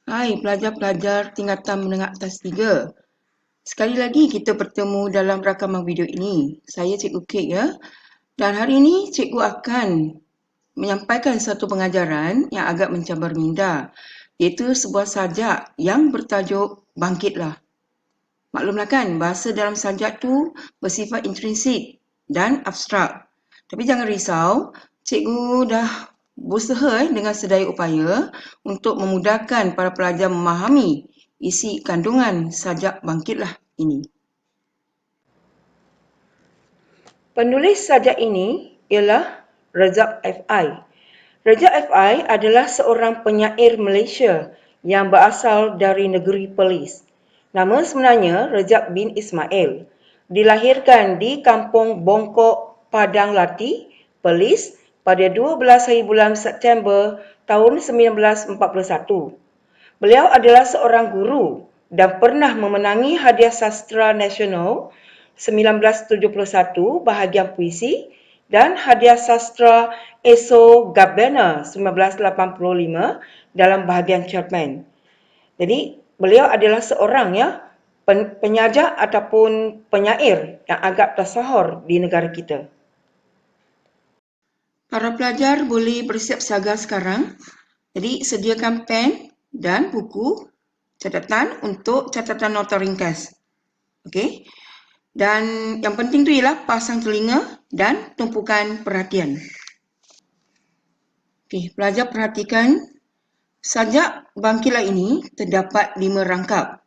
Hai pelajar-pelajar tingkatan menengah atas 3. Sekali lagi kita bertemu dalam rakaman video ini. Saya Cikgu Kek ya. Dan hari ini cikgu akan menyampaikan satu pengajaran yang agak mencabar minda, iaitu sebuah sajak yang bertajuk Bangkitlah. Maklumlah kan, bahasa dalam sajak tu bersifat intrinsik dan abstrak. Tapi jangan risau, cikgu dah berusaha dengan sedaya upaya untuk memudahkan para pelajar memahami isi kandungan sajak Bangkitlah ini. Penulis sajak ini ialah Razak F.I. Razak F.I. adalah seorang penyair Malaysia yang berasal dari negeri Perlis. Nama sebenarnya Razak bin Ismail. Dilahirkan di kampung Bongkok, Padang Lati, Perlis pada 12 hari bulan September tahun 1941. Beliau adalah seorang guru dan pernah memenangi Hadiah Sastra Nasional 1971 bahagian puisi dan Hadiah Sastra ESO Gabbana 1985 dalam bahagian cerpen. Jadi, beliau adalah seorang penyajak ataupun penyair yang agak tersahur di negara kita. Para pelajar boleh bersiap siaga sekarang. Jadi, sediakan pen dan buku catatan untuk catatan nota ringkas. Okey. Dan yang penting tu ialah pasang telinga dan tumpukan perhatian. Okey, pelajar perhatikan sajak Bangkitlah ini terdapat 5 rangkap.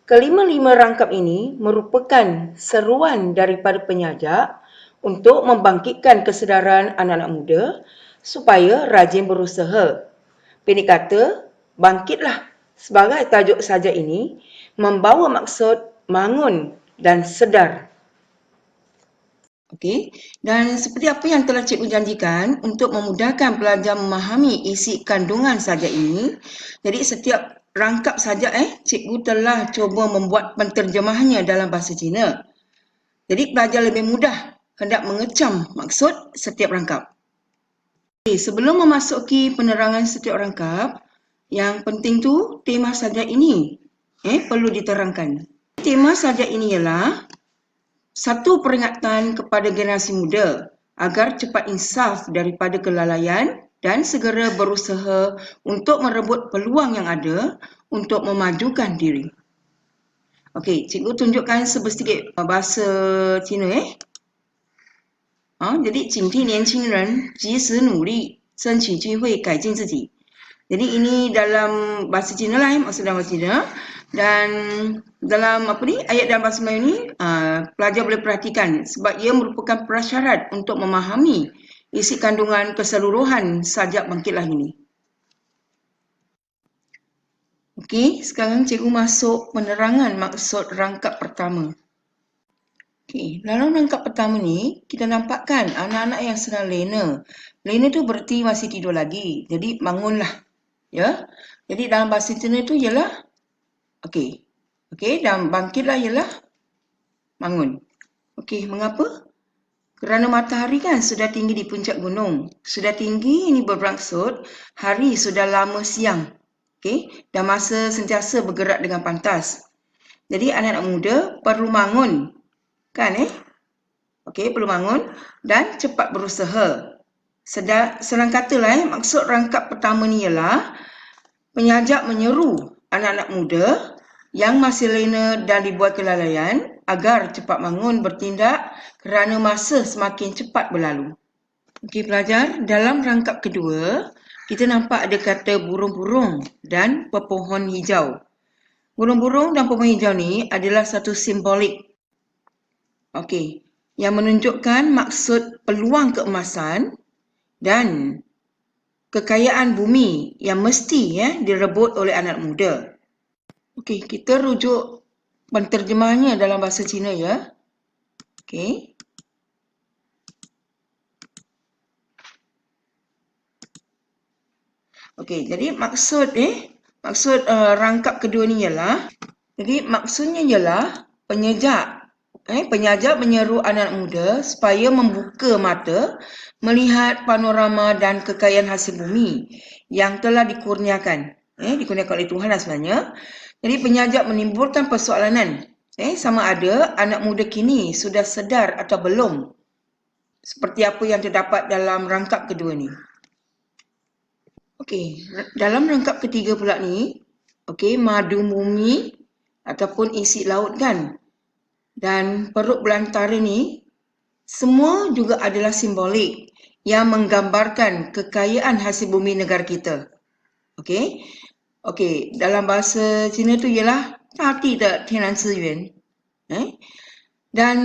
Kelima-lima rangkap ini merupakan seruan daripada penyajak untuk membangkitkan kesedaran anak-anak muda supaya rajin berusaha. Pendek kata, Bangkitlah sebagai tajuk sajak ini membawa maksud bangun dan sedar. Okey, dan seperti apa yang telah cikgu janjikan untuk memudahkan pelajar memahami isi kandungan sajak ini, jadi setiap rangkap sajak cikgu telah cuba membuat penterjemahannya dalam bahasa Cina. Jadi pelajar lebih mudah hendak mengecam maksud setiap rangkap. Okay, sebelum memasuki penerangan setiap rangkap, yang penting tu tema sajak ini perlu diterangkan. Tema sajak ini ialah satu peringatan kepada generasi muda agar cepat insaf daripada kelalaian dan segera berusaha untuk merebut peluang yang ada untuk memajukan diri. Okey, cikgu tunjukkan sedikit bahasa Cina jadi 警惕年轻人及时努力争取机会改进自己. Jadi ini dalam bahasa Cina lah maksud dalam bahasa Cina. Dan dalam ayat dalam bahasa Melayu ni pelajar boleh perhatikan sebab ia merupakan prasyarat untuk memahami isi kandungan keseluruhan sajak Bangkitlah ini. Okey, sekarang cikgu masuk penerangan maksud rangkap pertama. Okey, dalam rangkap pertama ni kita nampakkan anak-anak yang sedang lena. Lena tu berarti masih tidur lagi. Jadi bangunlah. Ya. Jadi dalam bahasa Cina tu ialah okey. Okey, dan bangkitlah ialah bangun. Okey, mengapa? Kerana matahari kan sudah tinggi di puncak gunung. Sudah tinggi ini bermaksud hari sudah lama siang. Okey, dan masa sentiasa bergerak dengan pantas. Jadi anak-anak muda perlu bangun. Kan Okey, perlu bangun dan cepat berusaha. Senang katalah maksud rangkap pertama ni ialah penyajak menyeru anak-anak muda yang masih lena dan dibuat kelalaian agar cepat bangun bertindak kerana masa semakin cepat berlalu. Okey pelajar, dalam rangkap kedua, kita nampak ada kata burung-burung dan pepohon hijau. Burung-burung dan pepohon hijau ni adalah satu simbolik. Okey, yang menunjukkan maksud peluang keemasan dan kekayaan bumi yang mesti direbut oleh anak muda. Okey, kita rujuk penterjemahannya dalam bahasa Cina ya. Okey. Okey, jadi maksud rangkap kedua ni ialah, jadi maksudnya ialah penyajak menyeru anak muda supaya membuka mata melihat panorama dan kekayaan hasil bumi yang telah dikurniakan. Dikurniakan oleh Tuhan lah sebenarnya. Jadi penyajak menimbulkan persoalanan. Sama ada anak muda kini sudah sedar atau belum. Seperti apa yang terdapat dalam rangkap kedua ni. Okey, dalam rangkap ketiga pula ni, madu bumi ataupun isi laut kan. Dan perut belantara ni semua juga adalah simbolik yang menggambarkan kekayaan hasil bumi negara kita. Okey, dalam bahasa Cina tu ialah Tati de Tianan Ziyuan. Dan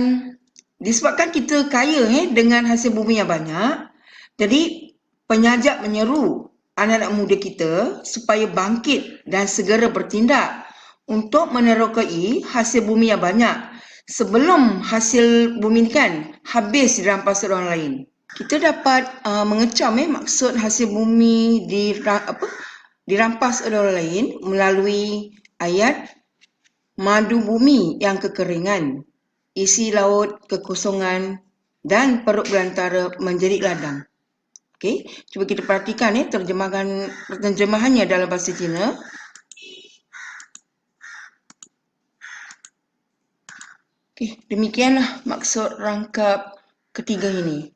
disebabkan kita kaya dengan hasil bumi yang banyak, jadi penyajak menyeru anak-anak muda kita supaya bangkit dan segera bertindak untuk menerokai hasil bumi yang banyak sebelum hasil bumi ni kan habis dirampas orang lain. Kita dapat mengecam maksud hasil bumi dirampas oleh orang lain melalui ayat madu bumi yang kekeringan, isi laut kekosongan dan perut belantara menjadi ladang. Cuba kita perhatikan terjemahannya dalam bahasa Cina. Demikianlah maksud rangkap ketiga ini.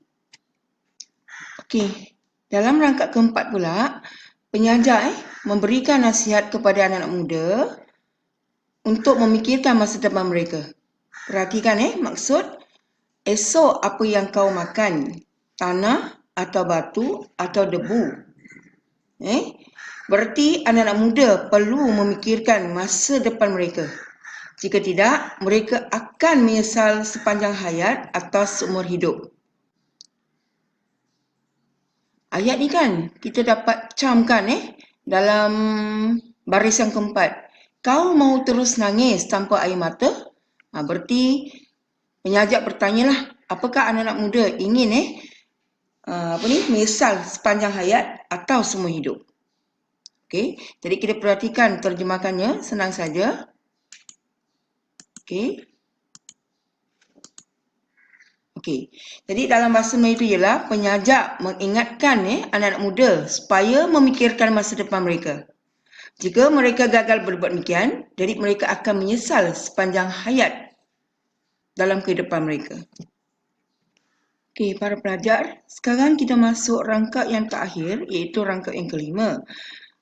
Dalam rangkap keempat pula, penyajak memberikan nasihat kepada anak-anak muda untuk memikirkan masa depan mereka. Perhatikan maksud, esok apa yang kau makan, tanah atau batu atau debu. Berarti anak-anak muda perlu memikirkan masa depan mereka. Jika tidak, mereka akan menyesal sepanjang hayat atau seumur hidup. Ayat ni kan kita dapat camkan dalam baris yang keempat. Kau mau terus nangis tanpa air mata? Berarti penyajak bertanyalah, apakah anak-anak muda ingin menyesal sepanjang hayat atau semua hidup? Jadi kita perhatikan terjemahkannya, senang saja. Jadi dalam bahasa Melayu itu ialah penyajak mengingatkan anak-anak muda supaya memikirkan masa depan mereka. Jika mereka gagal berbuat demikian, jadi mereka akan menyesal sepanjang hayat dalam kehidupan mereka. Para pelajar, sekarang kita masuk rangkap yang terakhir, iaitu rangkap yang kelima.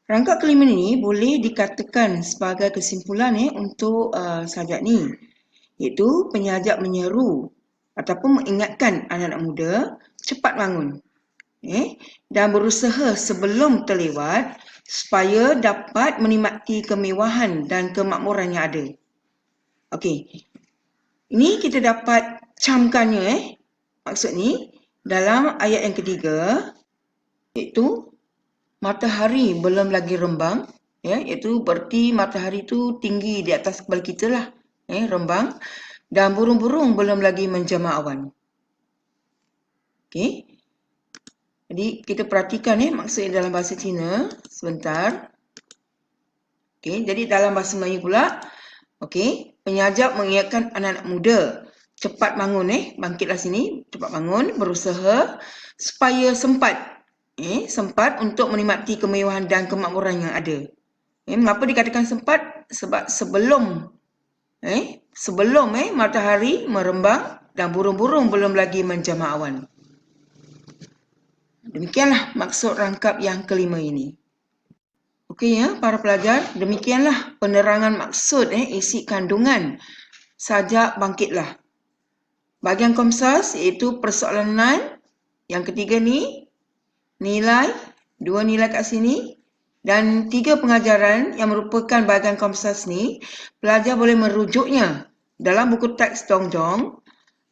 Rangkap kelima ini boleh dikatakan sebagai kesimpulan untuk sajak ni, iaitu penyajak menyeru ataupun mengingatkan anak-anak muda cepat bangun dan berusaha sebelum terlewat supaya dapat menikmati kemewahan dan kemakmuran yang ada. Ini kita dapat camkannya maksud ni dalam ayat yang ketiga, iaitu matahari belum lagi rembang, iaitu berarti matahari tu tinggi di atas kepala kita lah, rembang, dan burung-burung belum lagi menjama awan. Jadi kita perhatikan maksudnya dalam bahasa Cina sebentar. Jadi dalam bahasa Melayu pula, penyajak mengingatkan anak-anak muda cepat bangun, bangkitlah sini, cepat bangun, berusaha supaya sempat untuk menikmati kemewahan dan kemakmuran yang ada. Mengapa dikatakan sempat? Sebab sebelum matahari merembang dan burung-burung belum lagi menjama awan. Demikianlah maksud rangkap yang kelima ini. Para pelajar, demikianlah penerangan maksud isi kandungan sajak bangkitlah. Bahagian komsas iaitu persoalan yang ketiga ni, nilai, 2 nilai kat sini, dan 3 pengajaran yang merupakan bahagian komsas ni, pelajar boleh merujuknya dalam buku teks Dong Jong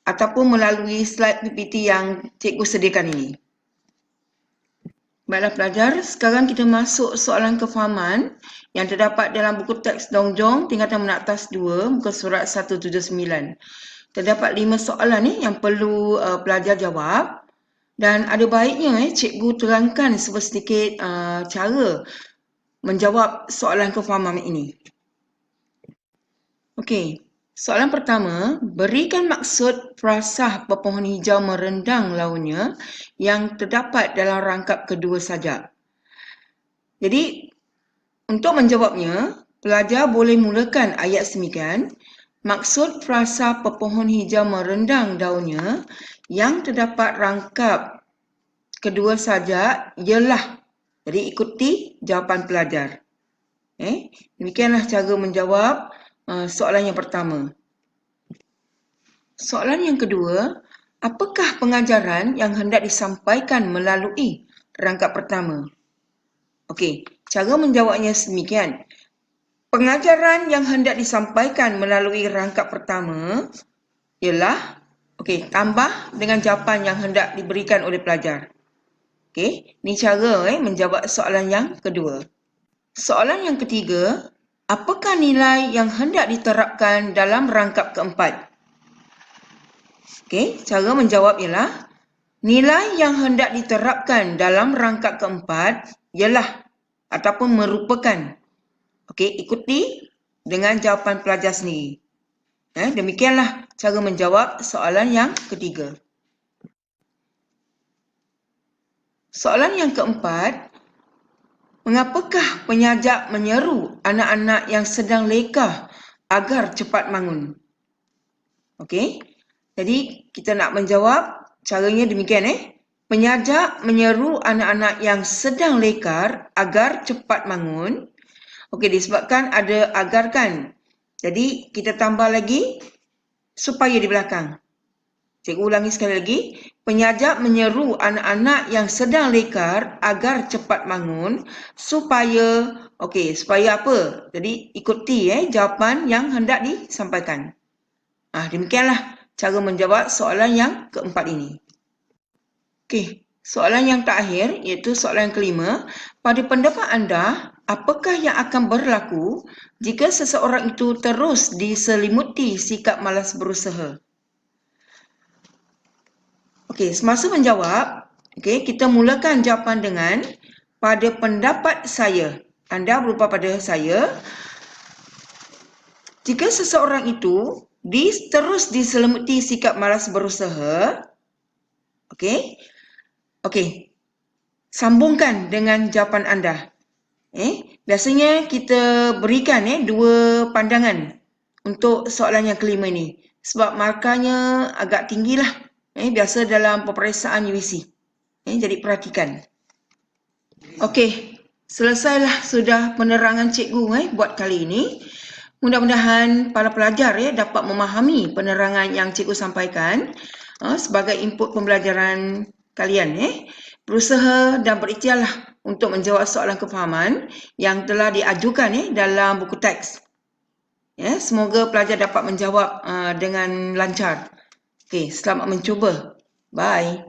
ataupun melalui slide PPT yang cikgu sediakan ini. Baiklah pelajar, sekarang kita masuk soalan kefahaman yang terdapat dalam buku teks Dong Jong tingkatan menengah atas 2, muka surat 179. Terdapat 5 soalan yang perlu pelajar jawab dan ada baiknya cikgu terangkan sedikit cara menjawab soalan kefahaman ini. Soalan pertama, berikan maksud frasah pepohon hijau merendang launya yang terdapat dalam rangkap kedua sajak. Jadi, Untuk menjawabnya, pelajar boleh mulakan ayat semikian. Maksud frasa pepohon hijau merendang daunnya yang terdapat rangkap kedua saja ialah. Jadi ikuti jawapan pelajar. Demikianlah cara menjawab soalan yang pertama. Soalan yang kedua, apakah pengajaran yang hendak disampaikan melalui rangkap pertama? Okey, cara menjawabnya semikian. Pengajaran yang hendak disampaikan melalui rangkap pertama ialah, tambah dengan jawapan yang hendak diberikan oleh pelajar. Ini cara menjawab soalan yang kedua. Soalan yang ketiga, apakah nilai yang hendak diterapkan dalam rangkap keempat? Cara menjawab ialah, nilai yang hendak diterapkan dalam rangkap keempat ialah ataupun merupakan. Ikuti dengan jawapan pelajar sendiri. Demikianlah cara menjawab soalan yang ketiga. Soalan yang keempat, mengapakah penyajak menyeru anak-anak yang sedang lekah agar cepat bangun? Jadi kita nak menjawab caranya demikian. Penyajak menyeru anak-anak yang sedang lekar agar cepat bangun. Disebabkan ada agar kan. Jadi kita tambah lagi supaya di belakang. Cikgu ulangi sekali lagi. Penyajak menyeru anak-anak yang sedang lekar agar cepat bangun supaya supaya apa? Jadi ikuti jawapan yang hendak disampaikan. Demikianlah cara menjawab soalan yang keempat ini. Soalan yang terakhir iaitu soalan yang kelima. Pada pendapat anda, apakah yang akan berlaku jika seseorang itu terus diselimuti sikap malas berusaha? Semasa menjawab, kita mulakan jawapan dengan pada pendapat saya. Anda berupa pada saya. Jika seseorang itu terus diselimuti sikap malas berusaha, sambungkan dengan jawapan anda. Biasanya kita berikan dua pandangan untuk soalan yang kelima ni. Sebab markahnya agak tinggilah. Biasa dalam peperiksaan UEC. Jadi perhatikan. Selesailah sudah penerangan cikgu buat kali ini. Mudah-mudahan para pelajar dapat memahami penerangan yang cikgu sampaikan sebagai input pembelajaran kalian. Berusaha dan berikhtiarlah untuk menjawab soalan kefahaman yang telah diajukan dalam buku teks. Semoga pelajar dapat menjawab dengan lancar. Selamat mencuba. Bye.